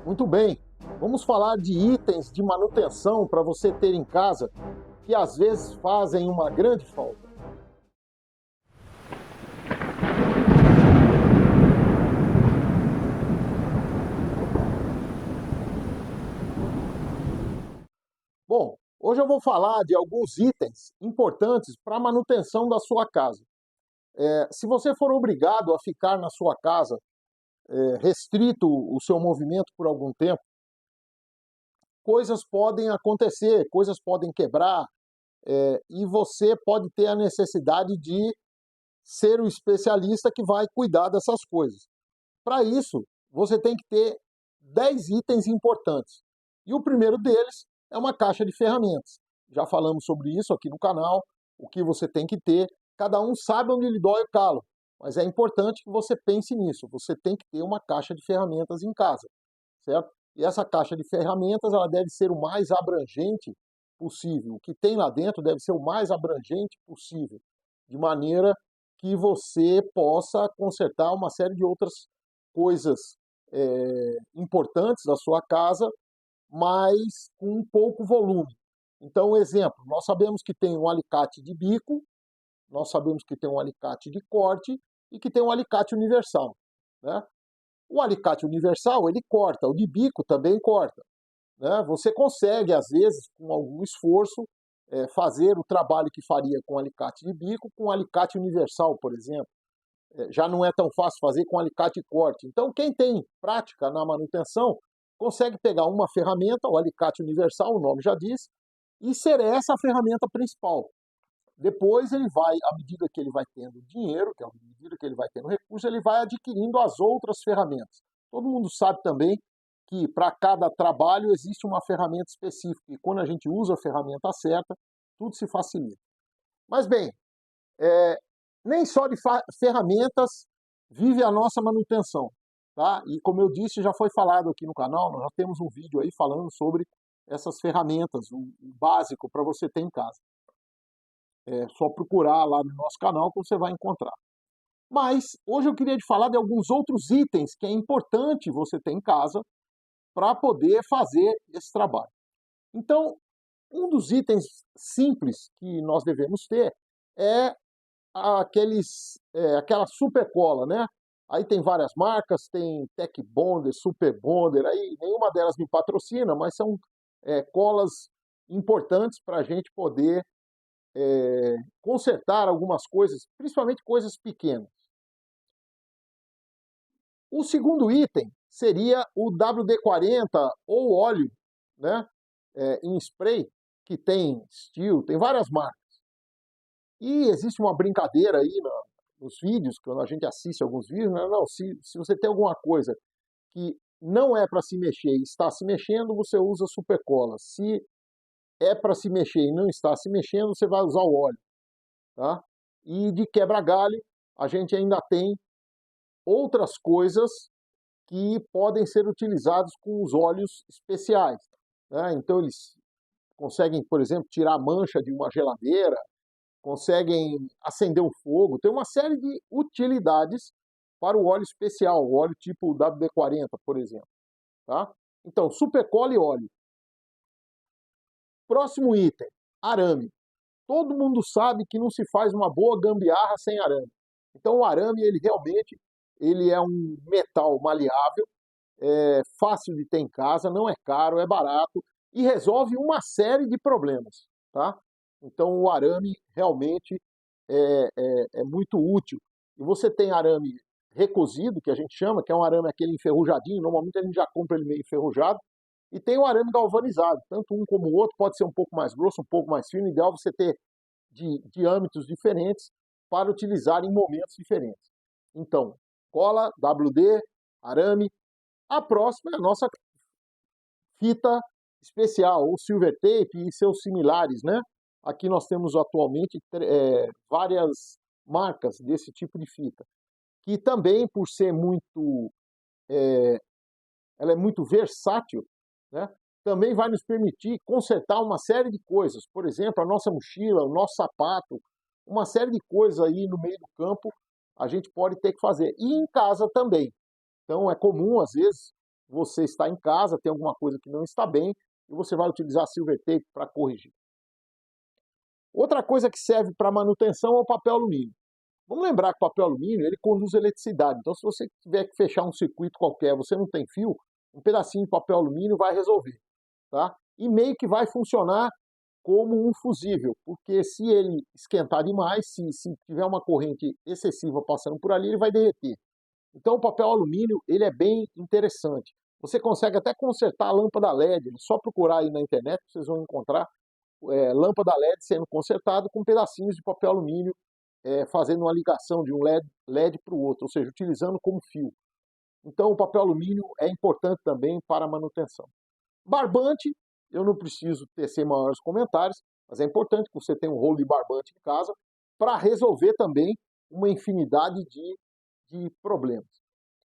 Muito bem, vamos falar de itens de manutenção para você ter em casa que às vezes fazem uma grande falta. Bom, hoje eu vou falar de alguns itens importantes para a manutenção da sua casa. Se você for obrigado a ficar na sua casa, restrito o seu movimento por algum tempo, coisas podem acontecer, coisas podem quebrar, e você pode ter a necessidade de ser o especialista que vai cuidar dessas coisas. Para isso, você tem que ter 10 itens importantes. E o primeiro deles é uma caixa de ferramentas. Já falamos sobre isso aqui no canal, o que você tem que ter. Cada um sabe onde lhe dói o calo, mas é importante que você pense nisso. Você tem que ter uma caixa de ferramentas em casa, certo? E essa caixa de ferramentas ela deve ser o mais abrangente possível. O que tem lá dentro deve ser o mais abrangente possível, de maneira que você possa consertar uma série de outras coisas importantes da sua casa, mas com um pouco volume. Então, exemplo, nós sabemos que tem um alicate de bico, nós sabemos que tem um alicate de corte e que tem um alicate universal, né? O alicate universal, ele corta, o de bico também corta, né? Você consegue, às vezes, com algum esforço, fazer o trabalho que faria com alicate de bico com alicate universal, por exemplo. Já não é tão fácil fazer com alicate e corte. Então, quem tem prática na manutenção, consegue pegar uma ferramenta, o alicate universal, o nome já diz, e ser essa a ferramenta principal. Depois ele vai, à medida que ele vai tendo dinheiro, que é à medida que ele vai tendo recurso, ele vai adquirindo as outras ferramentas. Todo mundo sabe também que para cada trabalho existe uma ferramenta específica, e quando a gente usa a ferramenta certa, tudo se facilita. Mas bem, nem só de ferramentas vive a nossa manutenção, tá? E como eu disse, já foi falado aqui no canal, nós já temos um vídeo aí falando sobre essas ferramentas, o básico para você ter em casa. É só procurar lá no nosso canal que você vai encontrar. Mas hoje eu queria te falar de alguns outros itens que é importante você ter em casa para poder fazer esse trabalho. Então, um dos itens simples que nós devemos ter é aquela super cola, né? Aí tem várias marcas, tem Tech Bonder, Super Bonder, aí nenhuma delas me patrocina, mas são colas importantes para a gente poder consertar algumas coisas, principalmente coisas pequenas. O segundo item seria o WD-40 ou óleo, né? Em spray, que tem Steel, tem várias marcas. E existe uma brincadeira aí nos vídeos, quando a gente assiste alguns vídeos, né? Não, se você tem alguma coisa que não é para se mexer e está se mexendo, você usa super cola. Se é para se mexer e não está se mexendo, você vai usar o óleo, tá? E de quebra-galho, a gente ainda tem outras coisas que podem ser utilizadas com os óleos especiais, né? Então eles conseguem, por exemplo, tirar a mancha de uma geladeira, conseguem acender um fogo, tem uma série de utilidades para o óleo especial, o óleo tipo WD-40, por exemplo. Tá? Então, supercola e óleo. Próximo item, arame. Todo mundo sabe que não se faz uma boa gambiarra sem arame. Então, o arame, ele realmente ele é um metal maleável, é fácil de ter em casa, não é caro, é barato e resolve uma série de problemas. Tá? Então, o arame realmente é muito útil. E você tem arame recozido, que a gente chama, que é um arame aquele enferrujadinho, normalmente a gente já compra ele meio enferrujado, e tem o arame galvanizado, tanto um como o outro, pode ser um pouco mais grosso, um pouco mais fino, ideal você ter de diâmetros diferentes para utilizar em momentos diferentes. Então, cola, WD, arame. A próxima é a nossa fita especial, ou silver tape e seus similares, né? Aqui nós temos atualmente várias marcas desse tipo de fita, que também, por ser ela é muito versátil, né? Também vai nos permitir consertar uma série de coisas. Por exemplo, a nossa mochila, o nosso sapato, uma série de coisas aí no meio do campo a gente pode ter que fazer. E em casa também. Então é comum, às vezes, você está em casa, tem alguma coisa que não está bem, e você vai utilizar silver tape para corrigir. Outra coisa que serve para manutenção é o papel alumínio. Vamos lembrar que o papel alumínio ele conduz eletricidade, então se você tiver que fechar um circuito qualquer, você não tem fio, um pedacinho de papel alumínio vai resolver, tá? E meio que vai funcionar como um fusível, porque se ele esquentar demais, se tiver uma corrente excessiva passando por ali, ele vai derreter. Então o papel alumínio ele é bem interessante. Você consegue até consertar a lâmpada LED, é só procurar aí na internet, vocês vão encontrar lâmpada LED sendo consertada com pedacinhos de papel alumínio, fazendo uma ligação de um LED para o outro, ou seja, utilizando como fio. Então o papel alumínio é importante também para a manutenção. Barbante, eu não preciso tecer maiores comentários, mas é importante que você tenha um rolo de barbante em casa para resolver também uma infinidade de problemas.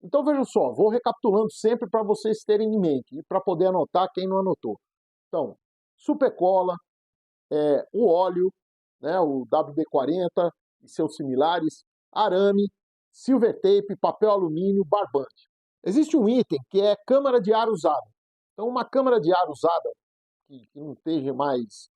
Então vejam só, vou recapitulando sempre para vocês terem em mente e para poder anotar quem não anotou. Então, supercola, o óleo, né, o WD-40 e seus similares, arame, silver tape, papel alumínio, barbante. Existe um item que é câmara de ar usada. Então, uma câmara de ar usada, que não esteja mais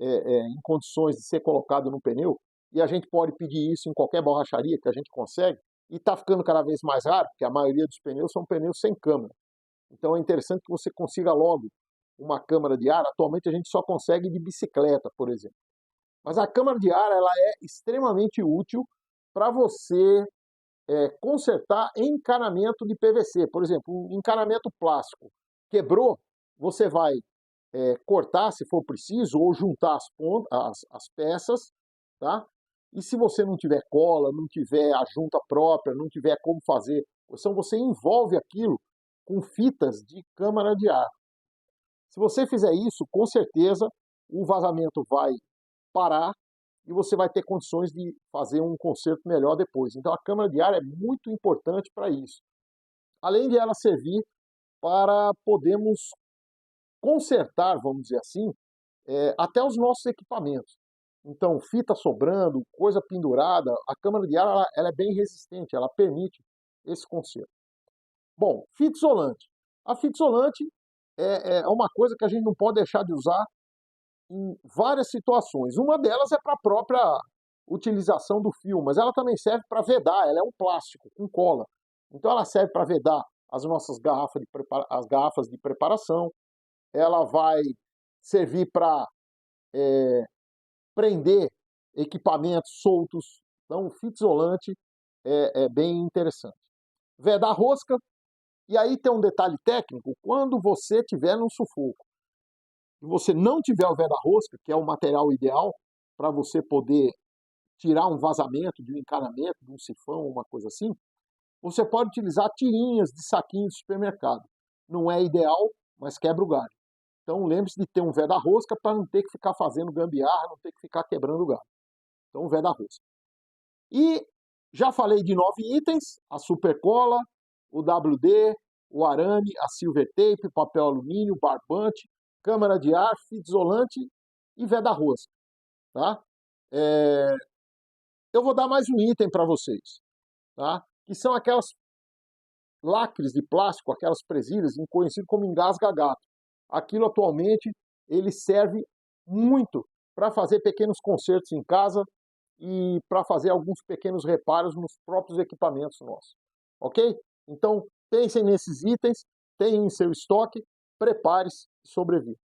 em condições de ser colocado no pneu, e a gente pode pedir isso em qualquer borracharia que a gente consegue, e está ficando cada vez mais raro, porque a maioria dos pneus são pneus sem câmara. Então é interessante que você consiga logo uma câmara de ar. Atualmente a gente só consegue de bicicleta, por exemplo. Mas a câmara de ar ela é extremamente útil para você consertar encanamento de PVC. Por exemplo, um encanamento plástico quebrou, você vai cortar se for preciso, ou juntar as peças, tá? E se você não tiver cola, não tiver a junta própria, não tiver como fazer, então você envolve aquilo com fitas de câmara de ar. Se você fizer isso, com certeza o vazamento vai parar e você vai ter condições de fazer um conserto melhor depois. Então a câmara de ar é muito importante para isso. Além de ela servir para podermos consertar, vamos dizer assim, até os nossos equipamentos. Então, fita sobrando, coisa pendurada, a câmara de ar ela é bem resistente, ela permite esse conserto. Bom, fita isolante. A fita isolante é uma coisa que a gente não pode deixar de usar em várias situações. Uma delas é para a própria utilização do fio, mas ela também serve para vedar, ela é um plástico com cola. Então ela serve para vedar as nossas as garrafas de preparação, ela vai servir para prender equipamentos soltos. Então, o fita isolante é bem interessante. Vedar rosca, e aí tem um detalhe técnico, quando você estiver num sufoco, e você não tiver o veda-rosca, que é o material ideal para você poder tirar um vazamento de um encanamento, de um sifão, uma coisa assim, você pode utilizar tirinhas de saquinho de supermercado. Não é ideal, mas quebra o galho. Então lembre-se de ter um veda-rosca para não ter que ficar fazendo gambiarra, não ter que ficar quebrando o galho. Então veda-rosca. E já falei de 9 itens, a supercola, o WD, o arame, a silver tape, papel alumínio, barbante, câmara de ar, fita isolante e veda-rosca. Tá? Eu vou dar mais um item para vocês, tá? Que são aquelas lacres de plástico, aquelas presilhas, conhecido como engasga-gato. Aquilo atualmente ele serve muito para fazer pequenos consertos em casa e para fazer alguns pequenos reparos nos próprios equipamentos nossos. Ok? Então, pensem nesses itens, tenham em seu estoque, prepare-se e sobreviva.